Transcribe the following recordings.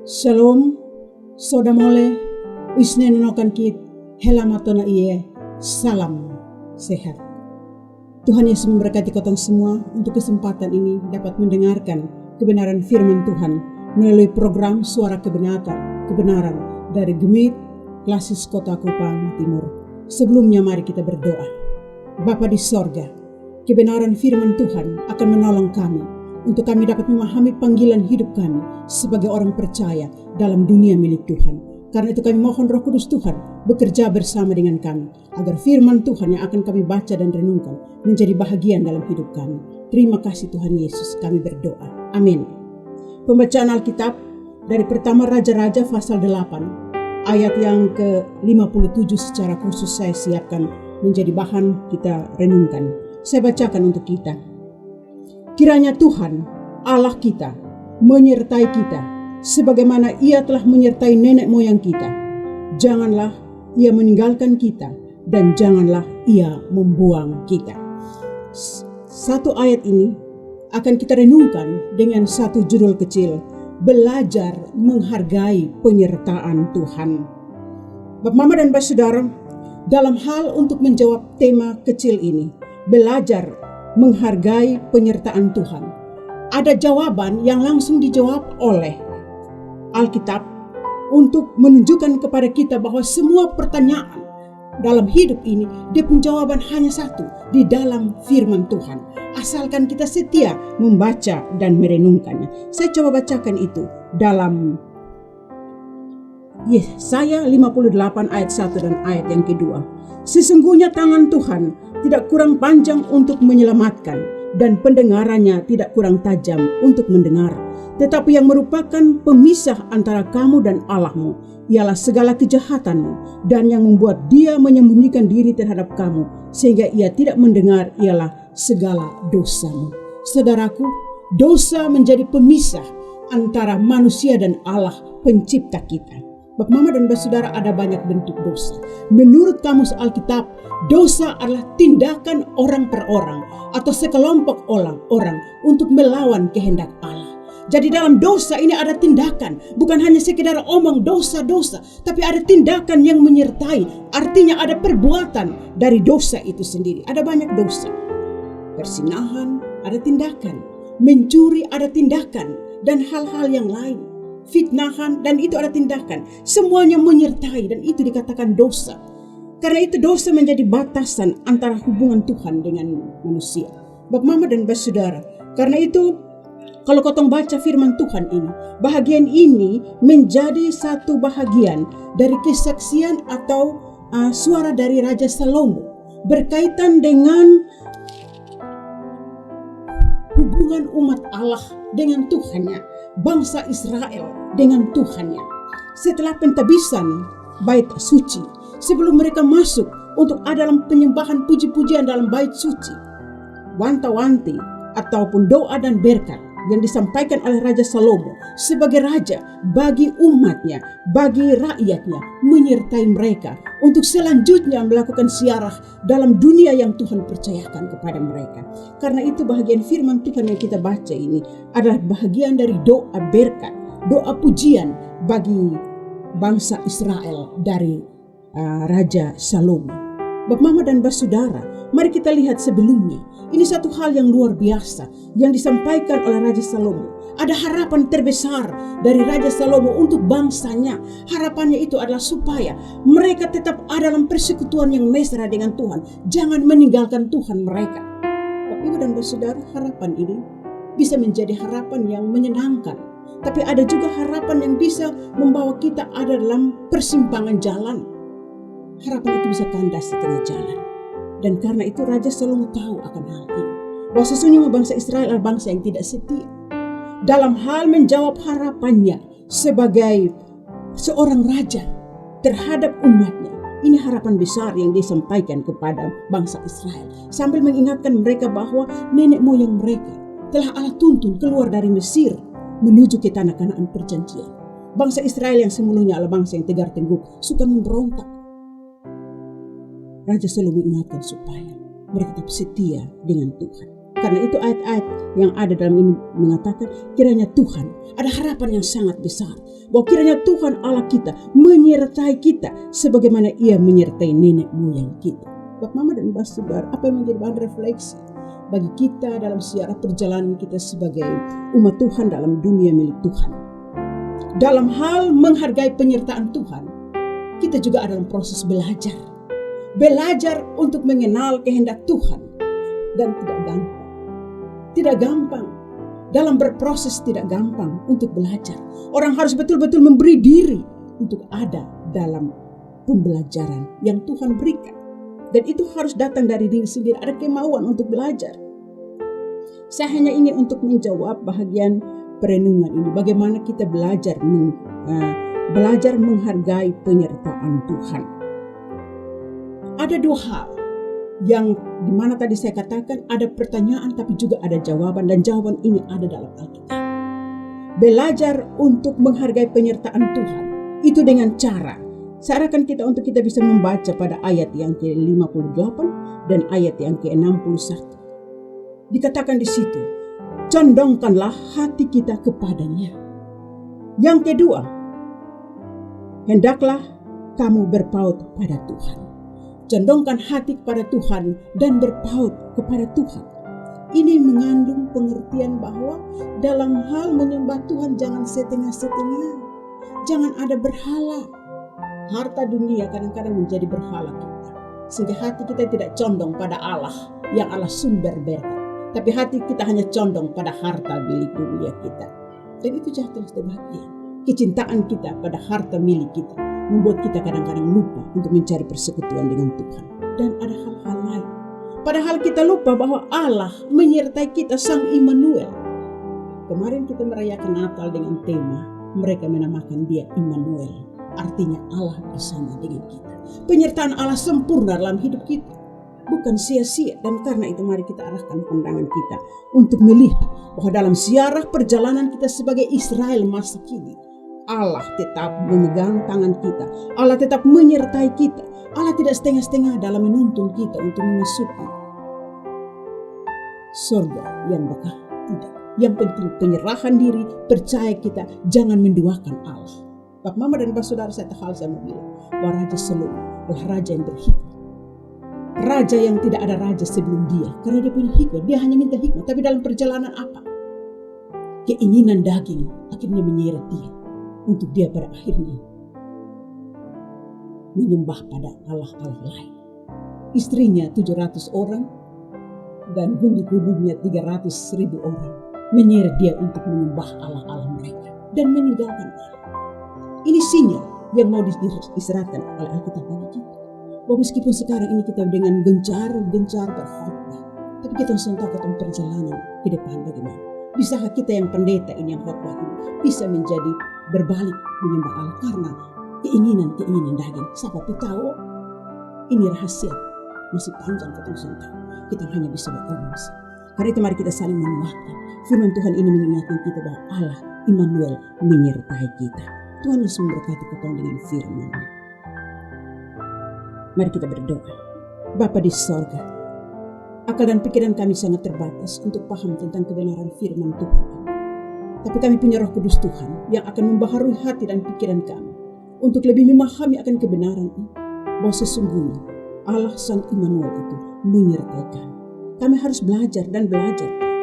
Shalom, soda mole, wisne nonokan kit, helamatona iye, salam sehat. Tuhan Yesus memberkati kotong semua untuk kesempatan ini dapat mendengarkan kebenaran firman Tuhan melalui program Suara Kebenaran dari Gemit Klasis Kota Kupang Timur. Sebelumnya mari kita berdoa. Bapa di sorga, kebenaran firman Tuhan akan menolong kami untuk kami dapat memahami panggilan hidup kami sebagai orang percaya dalam dunia milik Tuhan. Karena itu kami mohon Roh Kudus Tuhan bekerja bersama dengan kami, agar firman Tuhan yang akan kami baca dan renungkan menjadi bahagian dalam hidup kami. Terima kasih Tuhan Yesus, kami berdoa. Amin. Pembacaan Alkitab dari pertama Raja-Raja pasal 8, ayat yang ke-57 secara khusus saya siapkan menjadi bahan kita renungkan. Saya bacakan untuk kita. Kiranya Tuhan Allah kita menyertai kita sebagaimana Ia telah menyertai nenek moyang kita. Janganlah Ia meninggalkan kita dan janganlah Ia membuang kita. Satu ayat ini akan kita renungkan dengan satu judul kecil, belajar menghargai penyertaan Tuhan. Bapak, Mama dan Bapak Saudara, dalam hal untuk menjawab tema kecil ini, belajar menghargai penyertaan Tuhan, ada jawaban yang langsung dijawab oleh Alkitab untuk menunjukkan kepada kita bahwa semua pertanyaan dalam hidup ini, dia penjawaban hanya satu, di dalam firman Tuhan. Asalkan kita setia membaca dan merenungkannya. Saya coba bacakan itu dalam Yesaya 58 ayat 1 dan ayat yang kedua. Sesungguhnya tangan Tuhan tidak kurang panjang untuk menyelamatkan, dan pendengarannya tidak kurang tajam untuk mendengar. Tetapi yang merupakan pemisah antara kamu dan Allahmu ialah segala kejahatanmu, dan yang membuat Dia menyembunyikan diri terhadap kamu sehingga Ia tidak mendengar ialah segala dosamu. Saudaraku, dosa menjadi pemisah antara manusia dan Allah pencipta kita. Bapak, Mama dan Bapak Saudara, ada banyak bentuk dosa. Menurut Kamus Alkitab, dosa adalah tindakan orang per orang atau sekelompok orang untuk melawan kehendak Allah. Jadi dalam dosa ini ada tindakan, bukan hanya sekedar omong dosa-dosa, tapi ada tindakan yang menyertai. Artinya ada perbuatan dari dosa itu sendiri. Ada banyak dosa. Persinahan ada tindakan, mencuri ada tindakan, dan hal-hal yang lain. Fitnahan, dan itu ada tindakan. Semuanya menyertai dan itu dikatakan dosa. Karena itu dosa menjadi batasan antara hubungan Tuhan dengan manusia. Bapak, Mama dan Bapak Saudara, karena itu kalau kotong baca firman Tuhan ini, bahagian ini menjadi satu bahagian dari kesaksian atau suara dari Raja Salomo berkaitan dengan hubungan umat Allah dengan Tuhannya, bangsa Israel dengan Tuhannya. Setelah pentabisan bait suci, sebelum mereka masuk untuk ada dalam penyembahan puji-pujian dalam bait suci, wanta-wanti ataupun doa dan berkat yang disampaikan oleh Raja Salomo sebagai raja bagi umatnya, bagi rakyatnya, menyertai mereka untuk selanjutnya melakukan siarah dalam dunia yang Tuhan percayakan kepada mereka. Karena itu bahagian firman Tuhan yang kita baca ini adalah bahagian dari doa berkat, doa pujian bagi bangsa Israel dari Raja Salomo. Bapak, Mama dan Bapak Saudara, mari kita lihat sebelumnya. Ini satu hal yang luar biasa yang disampaikan oleh Raja Salomo. Ada harapan terbesar dari Raja Salomo untuk bangsanya. Harapannya itu adalah supaya mereka tetap ada dalam persekutuan yang mesra dengan Tuhan. Jangan meninggalkan Tuhan mereka. Tapi Ibu dan Bapak Saudara, harapan ini bisa menjadi harapan yang menyenangkan. Tapi ada juga harapan yang bisa membawa kita ada dalam persimpangan jalan. Harapan itu bisa kandas di tengah jalan. Dan karena itu Raja Salomo tahu akan hal ini, bahwa sesungguhnya bangsa Israel adalah bangsa yang tidak setia dalam hal menjawab harapannya sebagai seorang raja terhadap umatnya. Ini harapan besar yang disampaikan kepada bangsa Israel, sambil mengingatkan mereka bahwa nenek moyang mereka telah Allah tuntun keluar dari Mesir menuju ke tanah Kanaan perjanjian. Bangsa Israel yang semulanya adalah bangsa yang tegar tengguh, suka memberontak. Raja Salomo ingatkan supaya mereka tetap setia dengan Tuhan. Karena itu ayat-ayat yang ada dalam ini mengatakan kiranya Tuhan ada harapan yang sangat besar. Bahwa kiranya Tuhan Allah kita menyertai kita sebagaimana Ia menyertai nenek moyang kita. Bapak Mama dan Bapak Saudara, apa yang menjadi bahan refleksi bagi kita dalam sejarah perjalanan kita sebagai umat Tuhan dalam dunia milik Tuhan. Dalam hal menghargai penyertaan Tuhan, kita juga ada dalam proses belajar. Belajar untuk mengenal kehendak Tuhan dan tidak gampang. Tidak gampang. Dalam berproses tidak gampang untuk belajar. Orang harus betul-betul memberi diri untuk ada dalam pembelajaran yang Tuhan berikan. Dan itu harus datang dari diri sendiri. Ada kemauan untuk belajar. Saya hanya ingin untuk menjawab bahagian perenungan ini. Bagaimana kita belajar menghargai penyertaan Tuhan. Ada dua hal yang dimana tadi saya katakan ada pertanyaan tapi juga ada jawaban, dan jawaban ini ada dalam Alkitab. Belajar untuk menghargai penyertaan Tuhan itu dengan cara saya arahkan kita untuk kita bisa membaca pada ayat yang ke-58 dan ayat yang ke-61. Dikatakan di situ, condongkanlah hati kita kepadanya. Yang kedua, hendaklah kamu berpaut pada Tuhan. Condongkan hati kepada Tuhan dan berpaut kepada Tuhan. Ini mengandung pengertian bahwa dalam hal menyembah Tuhan jangan setengah-setengah. Jangan ada berhala. Harta dunia kadang-kadang menjadi berhala kita. Sehingga hati kita tidak condong pada Allah yang Allah sumber berkat. Tapi hati kita hanya condong pada harta milik dunia kita. Dan itu jatuh sebagian. Kecintaan kita pada harta milik kita membuat kita kadang-kadang lupa untuk mencari persekutuan dengan Tuhan. Dan ada hal-hal lain. Padahal kita lupa bahwa Allah menyertai kita, Sang Immanuel. Kemarin kita merayakan Natal dengan tema, mereka menamakan dia Immanuel. Artinya Allah bersama dengan kita. Penyertaan Allah sempurna dalam hidup kita. Bukan sia-sia. Dan karena itu mari kita arahkan pandangan kita untuk melihat bahwa dalam ziarah perjalanan kita sebagai Israel masa kini, Allah tetap memegang tangan kita. Allah tetap menyertai kita. Allah tidak setengah-setengah dalam menuntun kita untuk memasuki surga yang bekal. Tidak. Yang penting penyerahan diri, percaya kita, jangan menduakan Allah. Bapak Mama dan Bapak Saudara, saya mau bilang bahwa Raja Salomo adalah raja yang berhikmat. Raja yang tidak ada raja sebelum dia. Karena dia punya hikmat. Dia hanya minta hikmat. Tapi dalam perjalanan apa? Keinginan daging akhirnya menyeret dia. Untuk dia pada akhirnya menyembah pada Allah-Allah lain. Istrinya 700 orang dan gundit-gunditnya 300.000 orang menyeret dia untuk menyembah Allah-Allah mereka dan meninggalkan Allah. Ini sinyal yang mau diserahkan oleh Alkitab bagi kita. Bahwa meskipun sekarang ini kita dengan gencar berkhotbah, tapi kita harus tahu tentang perjalanan ke depan bagaimana. Bisakah kita yang pendeta ini, yang khotbah ini, bisa menjadi berbalik menyembah Allah karena keinginan daging? Siapa tahu ini rahasia masih panjang kita harus tahu. Kita hanya bisa beromong. Karena itu mari kita saling menguatkan. Firman Tuhan ini mengingatkan kita bahwa Allah Immanuel menyertai kita. Tuhan Yesus memberkati kita dengan firman-Nya. Mari kita berdoa. Bapa di sorga, akal dan pikiran kami sangat terbatas untuk paham tentang kebenaran firman Tuhan. Tapi kami punya Roh Kudus Tuhan yang akan membaharui hati dan pikiran kami untuk lebih memahami akan kebenaran ini. Bahwa sesungguhnya Allah Sang Immanuel itu menyertai kami. Kami harus belajar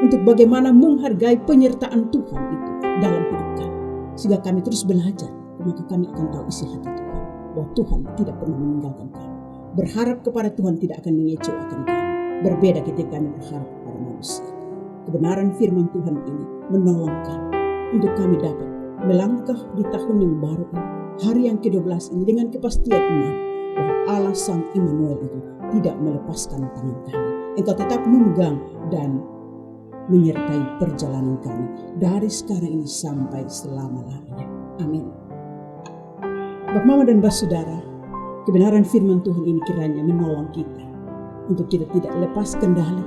untuk bagaimana menghargai penyertaan Tuhan itu dalam hidup kami. Sehingga kami terus belajar, maka kami akan tahu isi hati Tuhan. Bahwa Tuhan tidak pernah meninggalkan kami. Berharap kepada Tuhan tidak akan mengecewakan kami. Berbeda ketika kami berharap kepada manusia. Kebenaran firman Tuhan ini menolong kami untuk kami dapat melangkah di tahun yang baru ini, hari yang ke-12 ini dengan kepastian iman bahwa Allah Sang Immanuel itu tidak melepaskan tangan kami. Engkau tetap memegang dan menyertai perjalanan kami dari sekarang ini sampai selama-lamanya. Amin. Bapak Mama dan Bapak Saudara, kebenaran firman Tuhan ini kiranya menolong kita untuk kita tidak lepas kendali,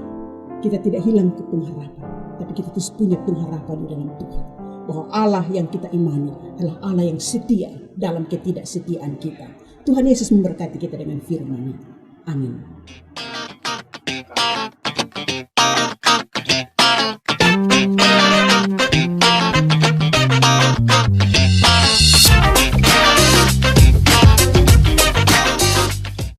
kita tidak hilang ke pengharapan, tapi kita terus punya pengharapan di dalam Tuhan. Bahwa Allah yang kita imani adalah Allah yang setia dalam ketidaksetiaan kita. Tuhan Yesus memberkati kita dengan firman-Nya. Amin.